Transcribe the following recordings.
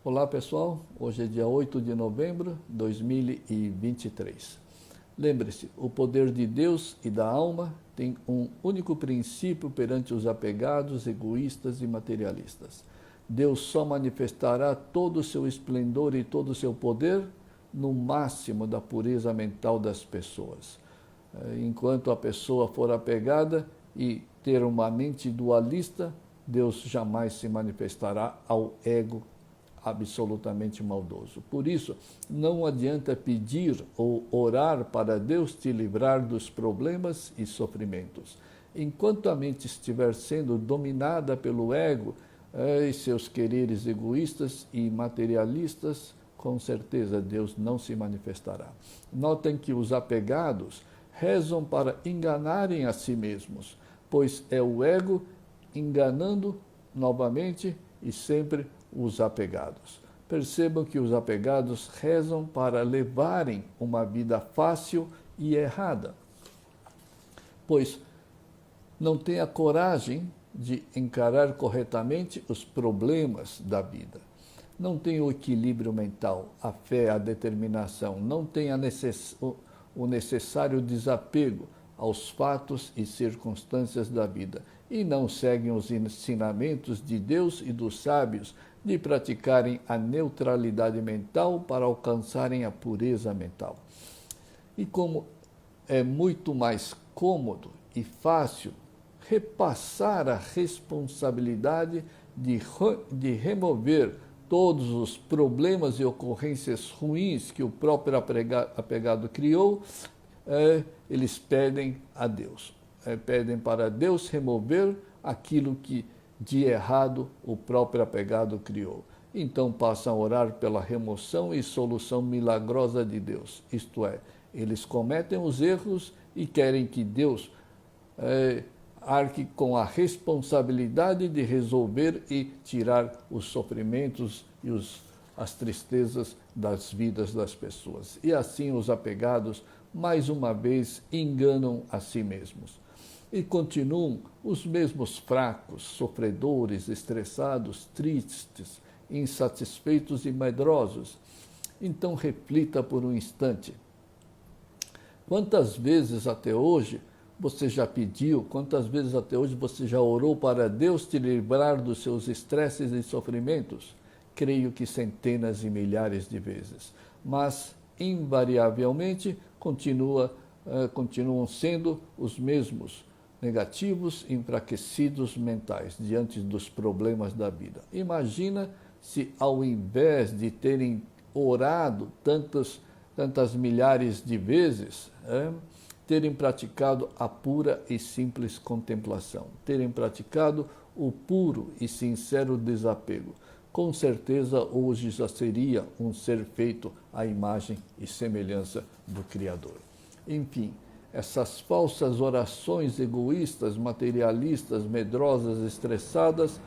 Olá pessoal, hoje é dia 8 de novembro de 2023. Lembre-se, o poder de Deus e da alma tem um único princípio perante os apegados, egoístas e materialistas. Deus só manifestará todo o seu esplendor e todo o seu poder no máximo da pureza mental das pessoas. Enquanto a pessoa for apegada e ter uma mente dualista, Deus jamais se manifestará ao ego absolutamente maldoso. Por isso, não adianta pedir ou orar para Deus te livrar dos problemas e sofrimentos. Enquanto a mente estiver sendo dominada pelo ego e seus quereres egoístas e materialistas, com certeza Deus não se manifestará. Notem que os apegados rezam para enganarem a si mesmos, pois é o ego enganando novamente e sempre os apegados. Percebam que os apegados rezam para levarem uma vida fácil e errada, pois não têm a coragem de encarar corretamente os problemas da vida. Não têm o equilíbrio mental, a fé, a determinação, não têm o necessário desapego aos fatos e circunstâncias da vida e não seguem os ensinamentos de Deus e dos sábios de praticarem a neutralidade mental para alcançarem a pureza mental. E como é muito mais cômodo e fácil repassar a responsabilidade de remover todos os problemas e ocorrências ruins que o próprio apegado criou, eles pedem a Deus. Pedem para Deus remover aquilo que de errado o próprio apegado criou. Então passam a orar pela remoção e solução milagrosa de Deus. Isto é, eles cometem os erros e querem que Deus arque com a responsabilidade de resolver e tirar os sofrimentos e as tristezas das vidas das pessoas. E assim os apegados, mais uma vez, enganam a si mesmos. E continuam os mesmos fracos, sofredores, estressados, tristes, insatisfeitos e medrosos. Então reflita por um instante. Quantas vezes até hoje você já pediu, quantas vezes até hoje você já orou para Deus te livrar dos seus estresses e sofrimentos? Creio que centenas e milhares de vezes. Mas, invariavelmente, continuam sendo os mesmos negativos e enfraquecidos mentais diante dos problemas da vida. Imagina se, ao invés de terem orado tantas milhares de vezes, terem praticado a pura e simples contemplação, terem praticado o puro e sincero desapego. Com certeza hoje já seria um ser feito à imagem e semelhança do Criador. Enfim, essas falsas orações egoístas, materialistas, medrosas, estressadas,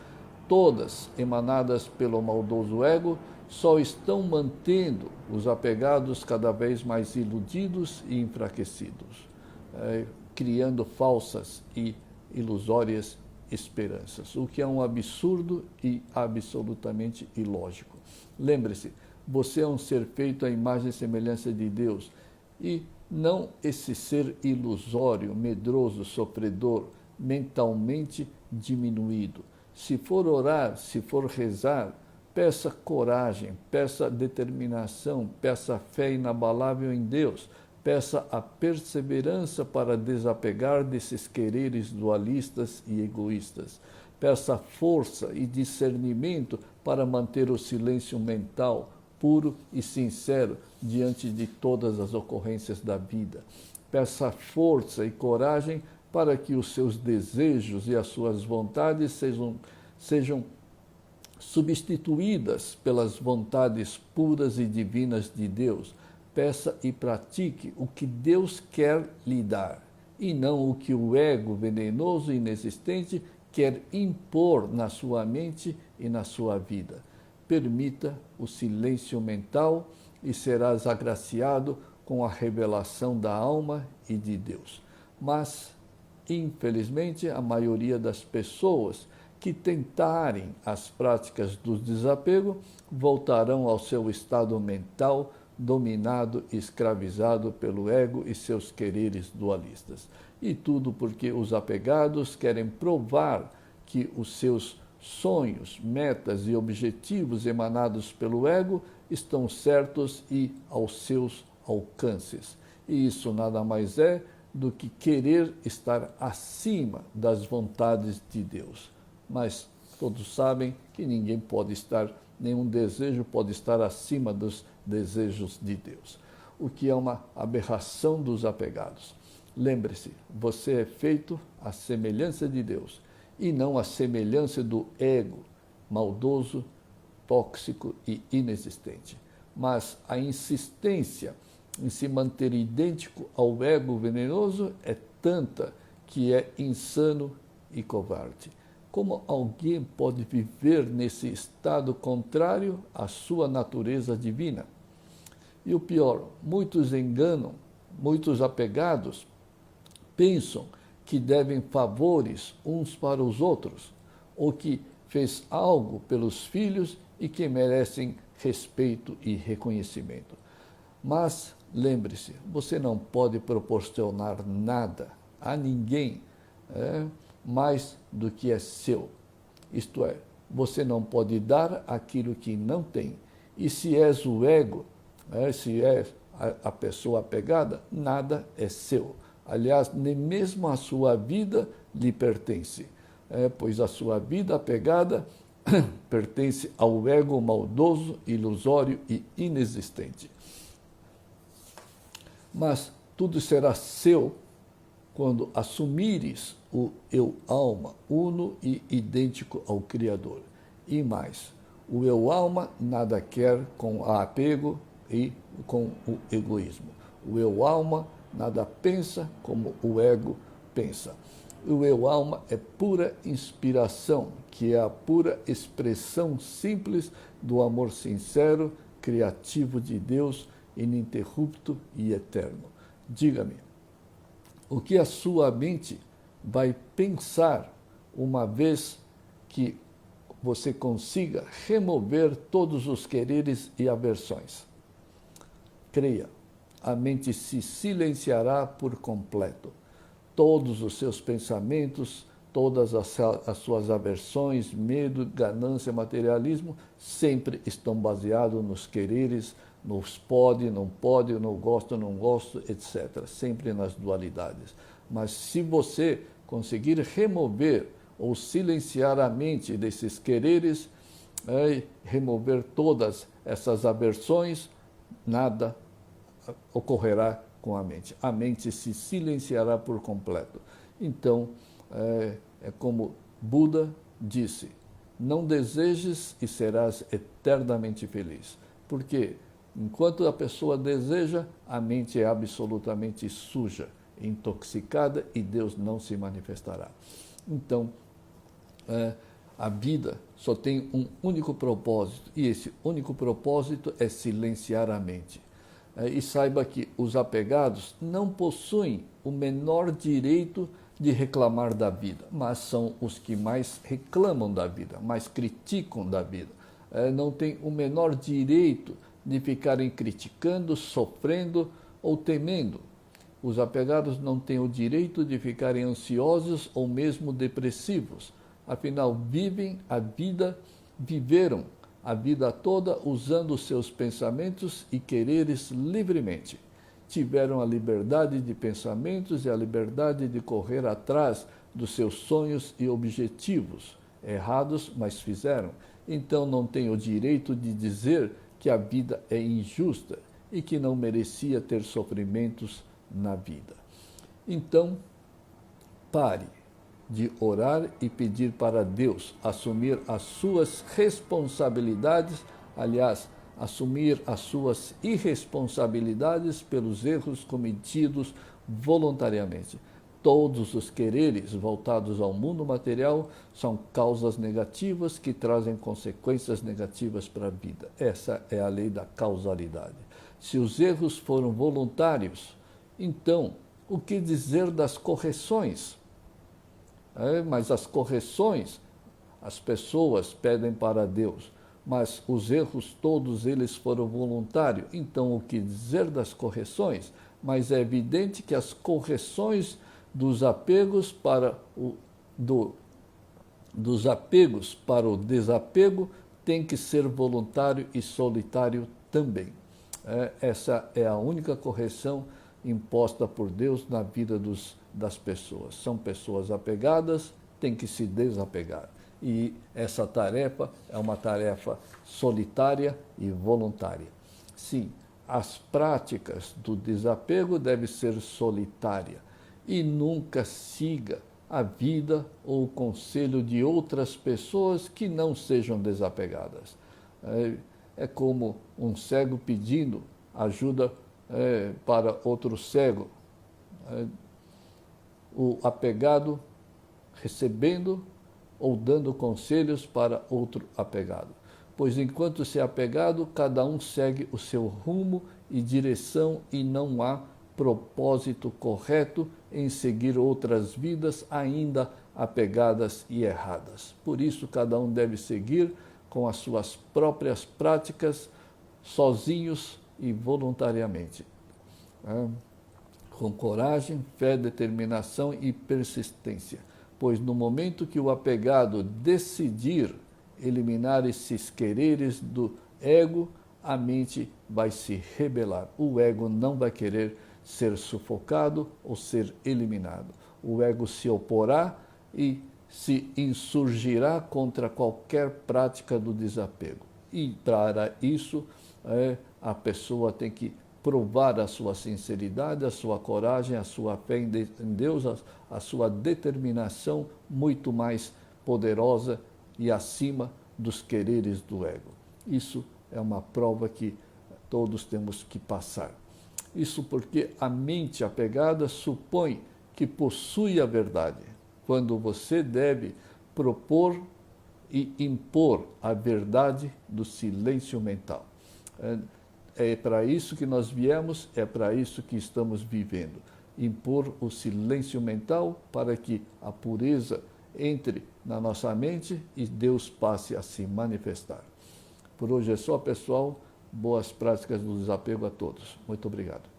todas emanadas pelo maldoso ego, só estão mantendo os apegados cada vez mais iludidos e enfraquecidos, criando falsas e ilusórias esperanças, o que é um absurdo e absolutamente ilógico. Lembre-se, você é um ser feito à imagem e semelhança de Deus e não esse ser ilusório, medroso, sofredor, mentalmente diminuído. Se for orar, se for rezar, peça coragem, peça determinação, peça fé inabalável em Deus, peça a perseverança para desapegar desses quereres dualistas e egoístas. Peça força e discernimento para manter o silêncio mental puro e sincero diante de todas as ocorrências da vida. Peça força e coragem para que os seus desejos e as suas vontades sejam substituídas pelas vontades puras e divinas de Deus. Peça e pratique o que Deus quer lhe dar, e não o que o ego venenoso e inexistente quer impor na sua mente e na sua vida. Permita o silêncio mental e serás agraciado com a revelação da alma e de Deus. Mas, infelizmente, a maioria das pessoas que tentarem as práticas do desapego voltarão ao seu estado mental dominado e escravizado pelo ego e seus quereres dualistas. E tudo porque os apegados querem provar que os seus sonhos, metas e objetivos emanados pelo ego estão certos e aos seus alcances. E isso nada mais é do que querer estar acima das vontades de Deus. Mas todos sabem que ninguém pode estar, nenhum desejo pode estar acima dos desejos de Deus, o que é uma aberração dos apegados. Lembre-se, você é feito à semelhança de Deus e não à semelhança do ego maldoso, tóxico e inexistente. Mas a insistência em se manter idêntico ao ego venenoso é tanta que é insano e covarde. Como alguém pode viver nesse estado contrário à sua natureza divina? E o pior, muitos enganam, muitos apegados pensam que devem favores uns para os outros, ou que fez algo pelos filhos e que merecem respeito e reconhecimento. Mas lembre-se, você não pode proporcionar nada a ninguém mais do que é seu. Isto é, você não pode dar aquilo que não tem. E se és o ego, se é a pessoa apegada, nada é seu. Aliás, nem mesmo a sua vida lhe pertence, pois a sua vida apegada pertence ao ego maldoso, ilusório e inexistente. Mas tudo será seu quando assumires o eu-alma, uno e idêntico ao Criador. E mais, o eu-alma nada quer com o apego e com o egoísmo. O eu-alma nada pensa como o ego pensa. O eu-alma é pura inspiração, que é a pura expressão simples do amor sincero, criativo de Deus, ininterrupto e eterno. Diga-me, o que a sua mente vai pensar uma vez que você consiga remover todos os quereres e aversões? Creia, a mente se silenciará por completo. Todos os seus pensamentos, todas as suas aversões, medo, ganância, materialismo, sempre estão baseados nos quereres, nos pode, não pode, não gosto, etc. Sempre nas dualidades. Mas se você conseguir remover ou silenciar a mente desses quereres, remover todas essas aversões, nada ocorrerá com a mente. A mente se silenciará por completo. Então, é como Buda disse, não desejes e serás eternamente feliz. Porque enquanto a pessoa deseja, a mente é absolutamente suja, intoxicada e Deus não se manifestará. Então, a vida só tem um único propósito, e esse único propósito é silenciar a mente. E saiba que os apegados não possuem o menor direito de reclamar da vida, mas são os que mais reclamam da vida, mais criticam da vida. Não têm o menor direito de ficarem criticando, sofrendo ou temendo. Os apegados não têm o direito de ficarem ansiosos ou mesmo depressivos. Afinal, viveram a vida toda usando os seus pensamentos e quereres livremente. Tiveram a liberdade de pensamentos e a liberdade de correr atrás dos seus sonhos e objetivos. Errados, mas fizeram. Então não têm o direito de dizer que a vida é injusta e que não merecia ter sofrimentos na vida. Então, pare de orar e pedir para Deus assumir as suas responsabilidades, aliás, assumir as suas irresponsabilidades pelos erros cometidos voluntariamente. Todos os quereres voltados ao mundo material são causas negativas que trazem consequências negativas para a vida. Essa é a lei da causalidade. Se os erros foram voluntários, então, o que dizer das correções? Mas as correções, as pessoas pedem para Deus, mas os erros todos eles foram voluntários. Então, o que dizer das correções? Mas é evidente que as correções dos apegos para dos apegos para o desapego tem que ser voluntário e solitário também. Essa é a única correção imposta por Deus na vida das pessoas. São pessoas apegadas, têm que se desapegar. E essa tarefa é uma tarefa solitária e voluntária. Sim, as práticas do desapego devem ser solitárias e nunca siga a vida ou o conselho de outras pessoas que não sejam desapegadas. É como um cego pedindo ajuda para outro cego. O apegado recebendo ou dando conselhos para outro apegado. Pois enquanto se é apegado, cada um segue o seu rumo e direção e não há propósito correto em seguir outras vidas ainda apegadas e erradas. Por isso, cada um deve seguir com as suas próprias práticas, sozinhos e voluntariamente. Com coragem, fé, determinação e persistência. Pois no momento que o apegado decidir eliminar esses quereres do ego, a mente vai se rebelar. O ego não vai querer ser sufocado ou ser eliminado. O ego se oporá e se insurgirá contra qualquer prática do desapego. E para isso, a pessoa tem que provar a sua sinceridade, a sua coragem, a sua fé em Deus, a sua determinação muito mais poderosa e acima dos quereres do ego. Isso é uma prova que todos temos que passar. Isso porque a mente apegada supõe que possui a verdade, quando você deve propor e impor a verdade do silêncio mental. É para isso que nós viemos, é para isso que estamos vivendo. Impor o silêncio mental para que a pureza entre na nossa mente e Deus passe a se manifestar. Por hoje é só, pessoal. Boas práticas do desapego a todos. Muito obrigado.